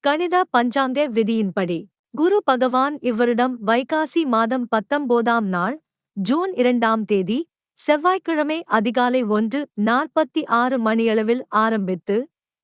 கணித பஞ்சாங்க விதியின்படி குரு பகவான் இவ்வருடம் வைகாசி மாதம் 19ஆம் நாள் ஜூன் 2ஆம் தேதி செவ்வாய்க்கிழமை அதிகாலை 1:46 மணியளவில் ஆரம்பித்து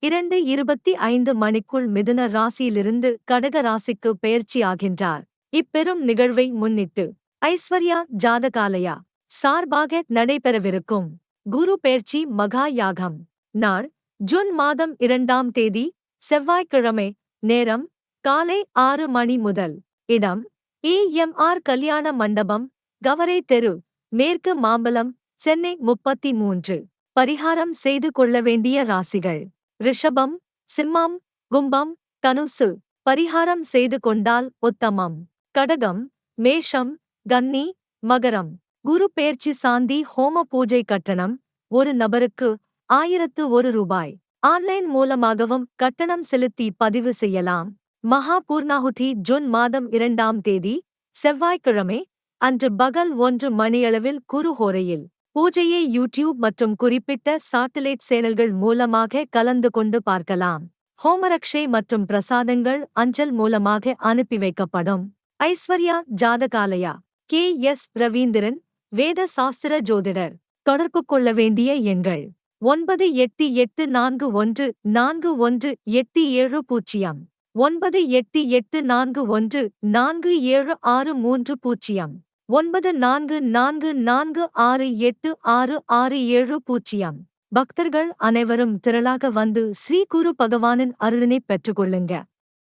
2:25 மணிக்குள் மிதுன ராசியிலிருந்து கடக ராசிக்கு பெயர்ச்சியாகின்றார். இப்பெரும் நிகழ்வை முன்னிட்டு ஐஸ்வர்யா ஜாதகாலயா சார்பாக நடைபெறவிருக்கும் குரு பெயர்ச்சி மகா யாகம் நாள் ஜூன் மாதம் 2ஆம் தேதி செவ்வாய்க்கிழமை. நேரம் காலை 6 மணி முதல். இடம் EMR கல்யாண மண்டபம், கவரே தெரு, மேற்கு மாம்பலம், சென்னை 33. பரிகாரம் செய்து கொள்ள வேண்டிய ராசிகள் ரிஷபம், சிம்மம், கும்பம், தனுசு. பரிகாரம் செய்து கொண்டால் உத்தமம். கடகம், மேஷம், கன்னி, மகரம். குரு பெயர்ச்சி சாந்தி ஹோம பூஜை கட்டணம் ஒரு நபருக்கு 1001 ரூபாய். ஆன்லைன் மூலமாகவும் கட்டணம் செலுத்தி பதிவு செய்யலாம். மகா பூர்ணாகுதி ஜூன் மாதம் 2ஆம் தேதி செவ்வாய்க்கிழமை அன்று பகல் 1 மணியளவில் குருஹோரையில். பூஜையை யூடியூப் மற்றும் குறிப்பிட்ட சாட்டிலைட் சேனல்கள் மூலமாக கலந்து கொண்டு பார்க்கலாம். ஹோமரக்ஷை மற்றும் பிரசாதங்கள் அஞ்சல் மூலமாக அனுப்பி வைக்கப்படும். ஐஸ்வர்யா ஜாதகாலயா KS ரவீந்திரன், வேத சாஸ்திர ஜோதிடர். தொடர்பு கொள்ள வேண்டிய எண்கள் 9884141870, 9884147630, 9444468667. பக்தர்கள் அனைவரும் திரளாக வந்து ஸ்ரீ குரு பகவானின் அருளினை பெற்றுக்கொள்ளுங்க.